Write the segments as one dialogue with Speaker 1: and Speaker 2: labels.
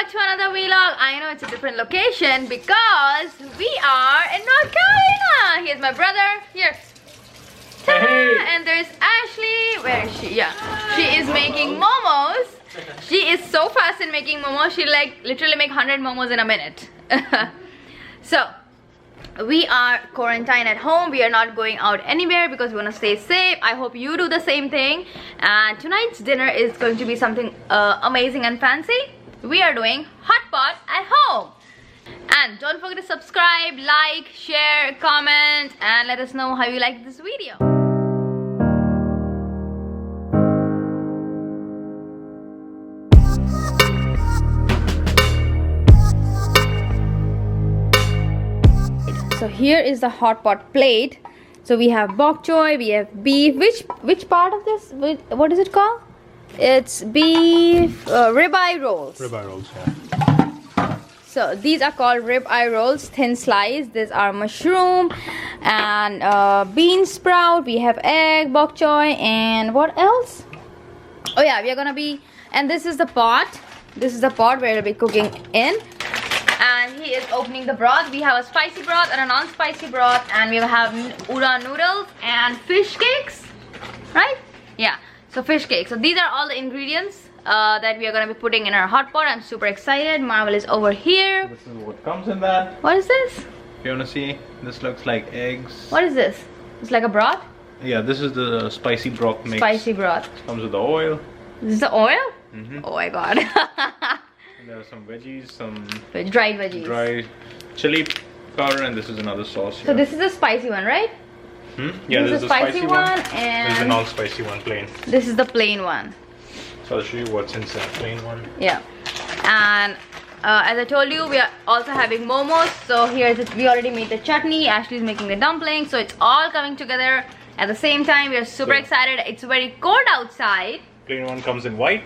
Speaker 1: back to another vlog. I know it's a different location because we are in North Carolina. Here's my brother. Here.
Speaker 2: Hey.
Speaker 1: And there's Ashley. Where is she? Yeah. She is making momos. She is so fast in making momos. She like literally make 100 momos in a minute. So we are quarantined at home. We are not going out anywhere because we want to stay safe. I hope you do the same thing. And tonight's dinner is going to be something amazing and fancy. We are doing hot pot at home. And don't forget to subscribe, like, share, comment, and let us know how you like this video. So here is the hot pot plate. So we have bok choy, we have beef. Which part of this? What is it called? It's beef ribeye rolls.
Speaker 2: Ribeye rolls, yeah.
Speaker 1: So these are called ribeye rolls, thin slice. These are mushroom and bean sprout. We have egg, bok choy, and what else? Oh yeah, we are gonna be. And this is the pot. This is the pot where we'll be cooking in. And he is opening the broth. We have a spicy broth and a non-spicy broth, and we have udon noodles and fish cakes, right? Yeah, so fish cakes. So these are all the ingredients that we are going to be putting in our hot pot. I'm super excited. Marvel is over here.
Speaker 2: This is what comes in that.
Speaker 1: What is this?
Speaker 2: If you want to see, this looks like eggs.
Speaker 1: What is this? It's like a broth?
Speaker 2: Yeah, this is the spicy broth mix.
Speaker 1: Spicy broth.
Speaker 2: Comes with the oil.
Speaker 1: This is the oil?
Speaker 2: Mm-hmm.
Speaker 1: Oh my god.
Speaker 2: There are some veggies, some
Speaker 1: dried veggies.
Speaker 2: dry chili powder, and this is another sauce here.
Speaker 1: So this is the spicy one, right?
Speaker 2: Yeah,
Speaker 1: this is the spicy one,
Speaker 2: This is the
Speaker 1: and
Speaker 2: non-spicy one, plain.
Speaker 1: this is the plain one.
Speaker 2: So I'll show you what's inside plain one.
Speaker 1: Yeah. And as I told you, we are also having momos. So here we already made the chutney. Ashley's making the dumplings. So it's all coming together at the same time. We are super excited. It's very cold outside.
Speaker 2: Plain one comes in white.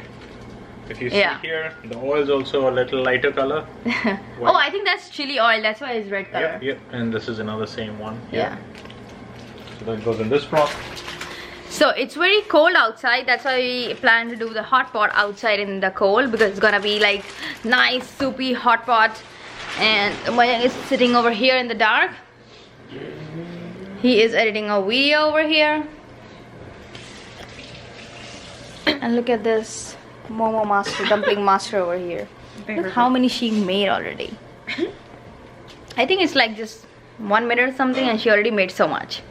Speaker 2: If you see
Speaker 1: Yeah.
Speaker 2: here, the oil is also a little lighter color.
Speaker 1: Oh, I think that's chili oil. That's why it's red color.
Speaker 2: Yep, yep. And this is another same one.
Speaker 1: Yeah.
Speaker 2: So that goes in this broth.
Speaker 1: So it's very cold outside. That's why we plan to do the hot pot outside in the cold, because it's gonna be like nice soupy hot pot. And Mayank is sitting over here in the dark. He is editing a video over here. And look at this momo master, dumpling master over here. Look how many she made already. I think it's like just 1 minute or something, and she already made so much.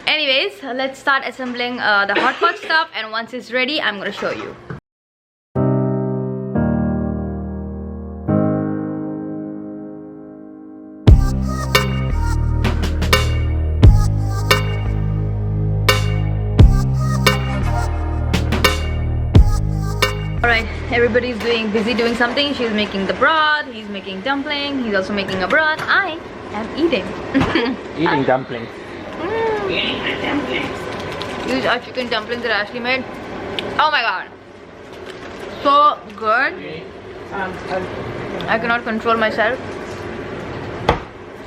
Speaker 1: Anyways, let's start assembling the hot pot stuff, and once it's ready, I'm gonna show you. Alright, everybody's busy doing something. She's making the broth, he's making dumpling, he's also making a broth. I am eating.
Speaker 2: Eating dumplings.
Speaker 1: These are chicken dumplings that Ashley made. Oh my god, so good. I cannot control myself.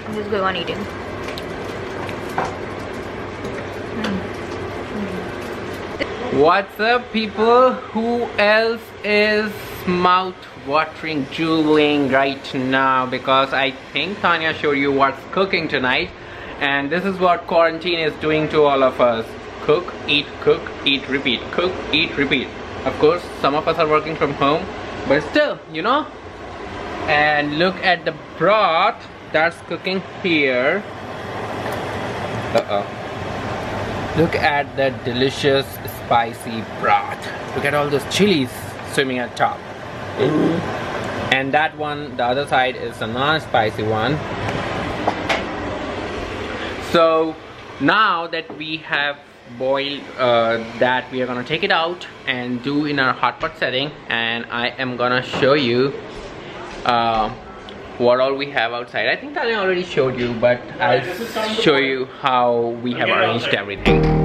Speaker 1: I'm just going on eating.
Speaker 3: What's up, people? Who else is mouth-watering, drooling right now? Because I think Tanya showed you what's cooking tonight, and this is what quarantine is doing to all of us. Cook, eat, repeat. Cook, eat, repeat. Of course, some of us are working from home, but still, you know. And look at the broth that's cooking here. Look at that delicious spicy broth. Look at all those chilies swimming at top. And that one, the other side, is a non-spicy one. So now that we have boiled that, we are gonna take it out and do in our hot pot setting, and I am gonna show you what all we have outside. I think Tanya already showed you, but I'll show you how we have arranged everything.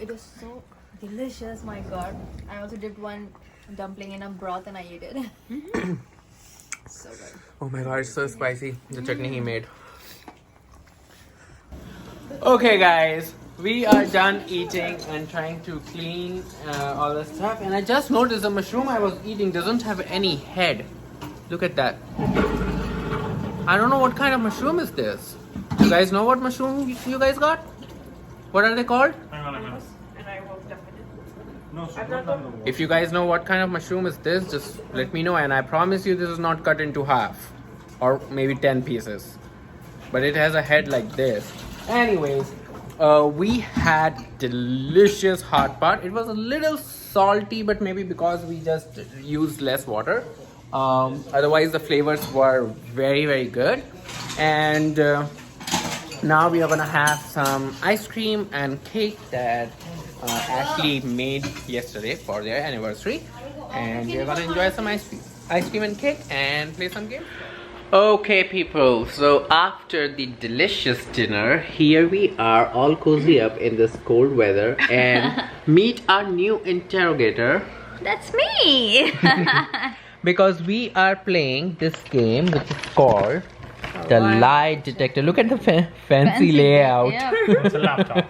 Speaker 1: It was so delicious, my god. I also dipped one dumpling in a broth and I ate it. So good.
Speaker 3: Oh my god, it's so spicy. The chutney he made. Okay guys, we are done eating and trying to clean all the stuff, and I just noticed the mushroom I was eating doesn't have any head. Look at that. I don't know what kind of mushroom is this. You guys know what mushroom you guys got? What are they called? If you guys know what kind of mushroom is this, just let me know, and I promise you this is not cut into half or maybe 10 pieces, but it has a head like this. Anyways, we had delicious hot pot. It was a little salty, but maybe because we just used less water. Otherwise the flavors were very, very good. And now we are gonna have some ice cream and cake that Ashley made yesterday for their anniversary, and we are gonna enjoy some ice cream and cake and play some games. Okay people, so after the delicious dinner, here we are all cozy up in this cold weather and meet our new interrogator.
Speaker 1: That's me.
Speaker 3: Because we are playing this game which is called the lie detector. Look at the fancy layout.
Speaker 1: Yeah.
Speaker 2: It's a laptop.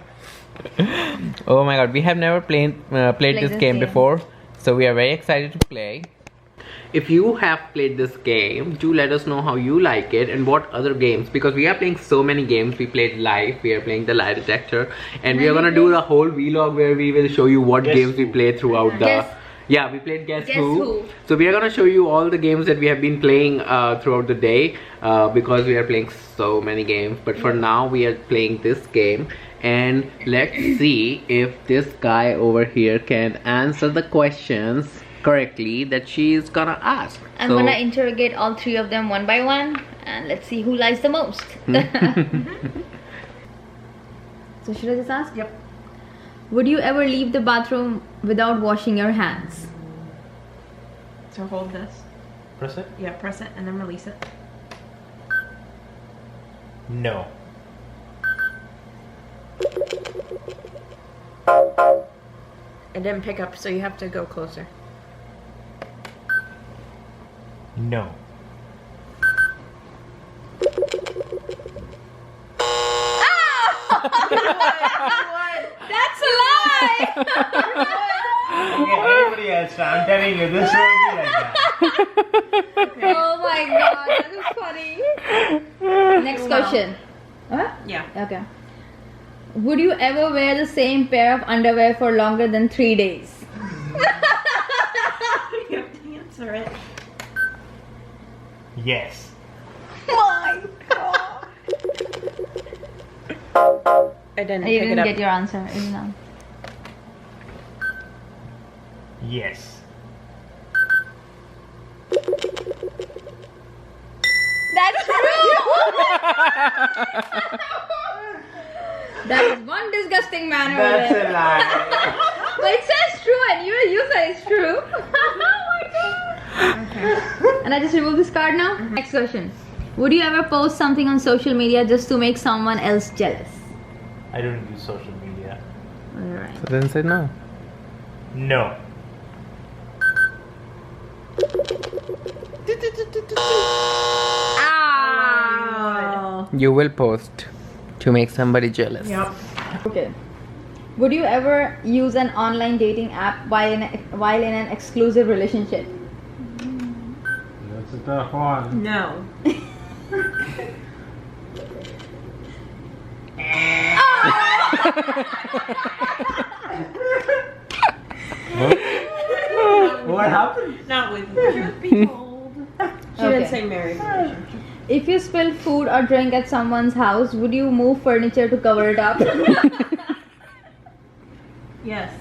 Speaker 3: Oh my god, we have never played this game before, so we are very excited to play. If you have played this game, do let us know how you like it and what other games, because we are playing so many games. We played live, we are playing the lie detector, and we are gonna do the whole vlog where we will show you what games we played throughout the... Yeah, we played Guess Who. So we are gonna show you all the games that we have been playing throughout the day, because we are playing so many games. But for now, we are playing this game, and let's see if this guy over here can answer the questions correctly that she is gonna ask.
Speaker 1: I'm gonna interrogate all three of them one by one, and let's see who lies the most. So should I just ask?
Speaker 4: Yep.
Speaker 1: Would you ever leave the bathroom without washing your hands?
Speaker 4: So hold this.
Speaker 2: Press it?
Speaker 4: Yeah, press it and then release it.
Speaker 2: No.
Speaker 4: It didn't pick up, so you have to go closer.
Speaker 2: No.
Speaker 1: That's a lie!
Speaker 2: Everybody else, I'm telling you, this will be like that.
Speaker 1: Oh my god, that is funny. Next question. What?
Speaker 4: Yeah.
Speaker 1: Okay. Would you ever wear the same pair of underwear for longer than 3 days?
Speaker 4: You have to answer it.
Speaker 2: Yes.
Speaker 1: My god.
Speaker 4: I didn't
Speaker 1: You
Speaker 4: pick
Speaker 1: didn't
Speaker 4: it up.
Speaker 1: get your answer, isn't it?
Speaker 2: Yes.
Speaker 1: That's true! That is one disgusting man over
Speaker 2: That's
Speaker 1: there.
Speaker 2: a lie.
Speaker 1: But it says true and you say it's true. Oh my god. Okay. And I just remove this card now? Next question. Would you ever post something on social media just to make someone else jealous?
Speaker 2: I don't use social media.
Speaker 1: Alright.
Speaker 3: So then say no.
Speaker 2: No.
Speaker 1: Ow!
Speaker 3: You will post to make somebody jealous.
Speaker 4: Yep.
Speaker 1: Okay. Would you ever use an online dating app while in an exclusive relationship?
Speaker 2: That's a tough one.
Speaker 4: No.
Speaker 2: What happened?
Speaker 4: Not with truth be told. She
Speaker 1: Okay.
Speaker 4: didn't say married relationship.
Speaker 1: If you spill food or drink at someone's house, would you move furniture to cover it up?
Speaker 4: Yes.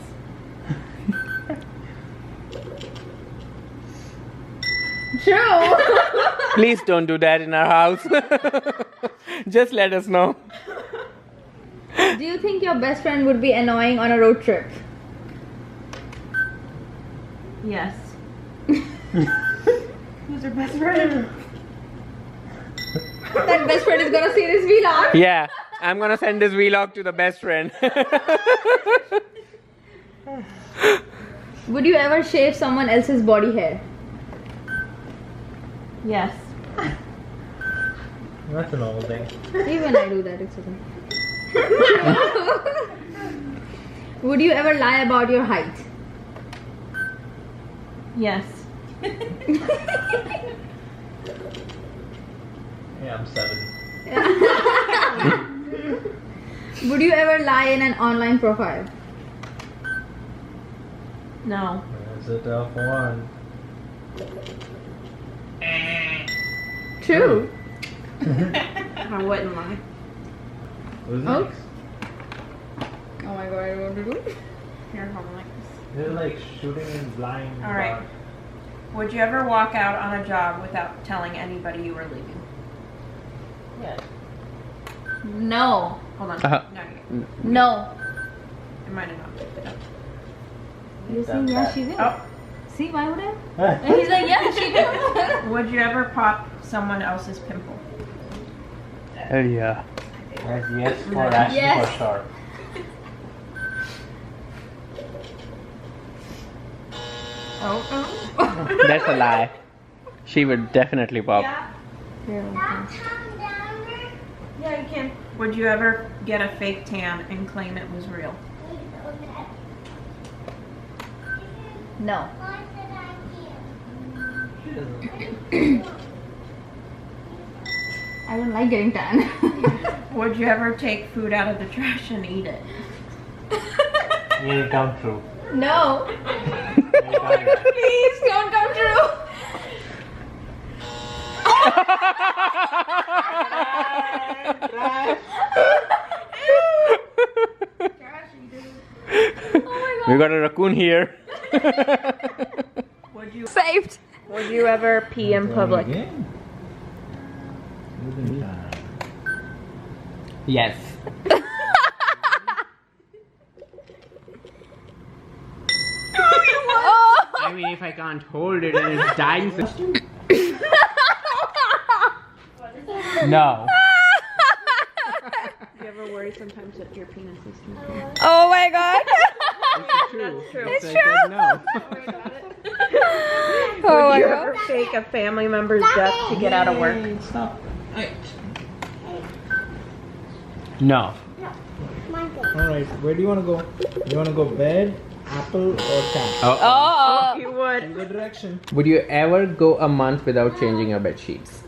Speaker 1: True.
Speaker 3: Please don't do that in our house. Just let us know.
Speaker 1: Do you think your best friend would be annoying on a road trip?
Speaker 4: Yes. Who's her best friend?
Speaker 1: That best friend is gonna see this vlog.
Speaker 3: Yeah, I'm gonna send this vlog to the best friend.
Speaker 1: Would you ever shave someone else's body hair?
Speaker 4: Yes.
Speaker 5: That's a normal thing.
Speaker 1: Even I do that, it's okay. Would you ever lie about your height?
Speaker 4: Yes.
Speaker 5: Yeah, I'm 7.
Speaker 1: Would you ever lie in an online profile?
Speaker 4: No.
Speaker 5: That's a tough one.
Speaker 1: True.
Speaker 4: I wouldn't lie.
Speaker 5: Who's
Speaker 1: Oh.
Speaker 5: next?
Speaker 1: Oh my god, I don't want to do.
Speaker 4: Here, hold on like this.
Speaker 5: They're like shooting in blind.
Speaker 4: All right. Would you ever walk out on a job without telling anybody you were leaving?
Speaker 5: Yeah.
Speaker 1: No.
Speaker 4: Hold on.
Speaker 3: Uh-huh.
Speaker 4: No,
Speaker 1: No.
Speaker 4: it might have not picked it up.
Speaker 1: You're saying yeah, she will.
Speaker 4: Oh,
Speaker 1: See, why would I? And he's like, yeah, she will.
Speaker 4: would you ever pop someone else's pimple?
Speaker 3: Hell yeah.
Speaker 5: That's yes for Ashley
Speaker 1: Yes.
Speaker 5: for sure.
Speaker 4: Oh.
Speaker 3: That's a lie. She would definitely pop.
Speaker 4: Yeah. Yeah, you can. Would you ever get a fake tan and claim it was real?
Speaker 1: No. I don't like getting tan.
Speaker 4: Would you ever take food out of the trash and eat it?
Speaker 5: It'll come true.
Speaker 1: No.
Speaker 5: It'll come true.
Speaker 1: Please don't come true.
Speaker 3: We got a raccoon here.
Speaker 4: Would you
Speaker 1: Saved.
Speaker 4: Would you ever pee in public?
Speaker 5: Again?
Speaker 3: Yes. I mean, if I can't hold it and it's dying. No.
Speaker 4: Do you ever worry sometimes that your penis is too small?
Speaker 1: Oh my god.
Speaker 3: It's true.
Speaker 4: true.
Speaker 3: It's
Speaker 1: It's
Speaker 3: true. No.
Speaker 1: Oh
Speaker 4: Would
Speaker 1: my
Speaker 4: you
Speaker 1: god.
Speaker 4: ever fake a family member's death to get out of work?
Speaker 5: Stop.
Speaker 3: No.
Speaker 5: Alright, where do you want to go? You want to go bed, apple, or cat?
Speaker 3: Oh.
Speaker 4: You would.
Speaker 5: In the direction.
Speaker 3: Would you ever go a month without changing your bed sheets?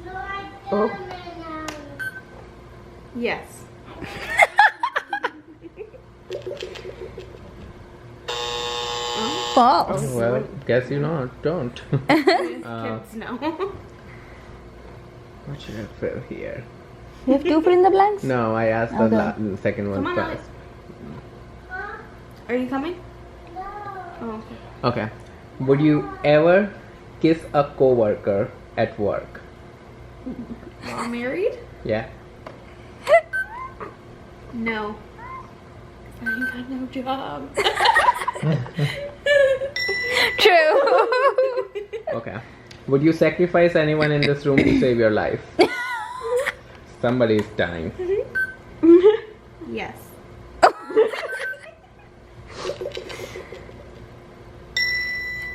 Speaker 4: Oh. Yes.
Speaker 1: False.
Speaker 3: Well, guess you not. Don't.
Speaker 4: Kids know.
Speaker 3: What should I fill here?
Speaker 1: You have 2 fill in the blanks?
Speaker 3: No, I asked
Speaker 1: Okay.
Speaker 3: the second one
Speaker 4: Come on,
Speaker 3: first.
Speaker 4: Are you coming? Oh, okay.
Speaker 3: Okay. Would you ever kiss a coworker at work?
Speaker 4: While married?
Speaker 3: Yeah.
Speaker 4: No. I ain't got no job.
Speaker 1: True.
Speaker 3: Okay. Would you sacrifice anyone in this room to save your life? Somebody is dying.
Speaker 4: Yes.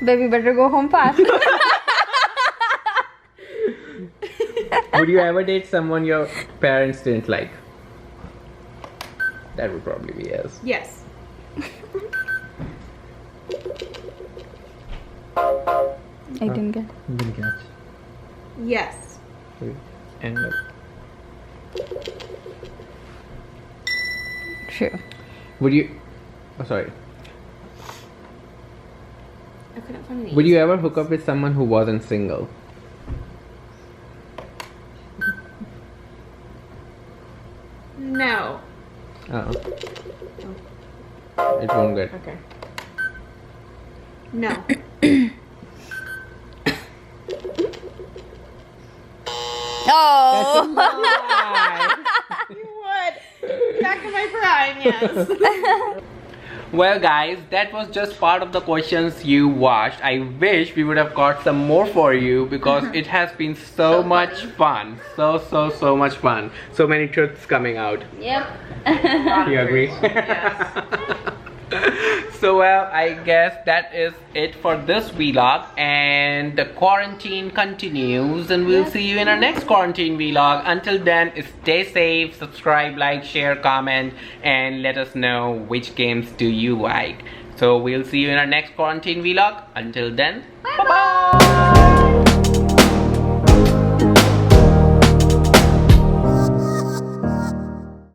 Speaker 1: Baby, better go home fast.
Speaker 3: Would you ever date someone your parents didn't like? That would probably be yes.
Speaker 4: Yes.
Speaker 1: I didn't get.
Speaker 5: Didn't catch.
Speaker 4: Yes.
Speaker 3: And
Speaker 1: True.
Speaker 3: would you? Oh, sorry.
Speaker 4: I couldn't find any.
Speaker 3: Would you ever hook up with someone who wasn't single?
Speaker 4: No.
Speaker 3: Uh-oh. It won't get.
Speaker 4: Okay. No.
Speaker 1: Oh.
Speaker 4: You would. Back to my prime, yes.
Speaker 3: Well guys, that was just part of the questions you watched. I wish we would have got some more for you because it has been so much fun. So much fun. So many truths coming out.
Speaker 1: Yep.
Speaker 3: You agree? So well, I guess that is it for this vlog, and the quarantine continues, and we'll see you in our next quarantine vlog. Until then, stay safe, subscribe, like, share, comment, and let us know which games do you like. So we'll see you in our next quarantine vlog. Until then, bye bye.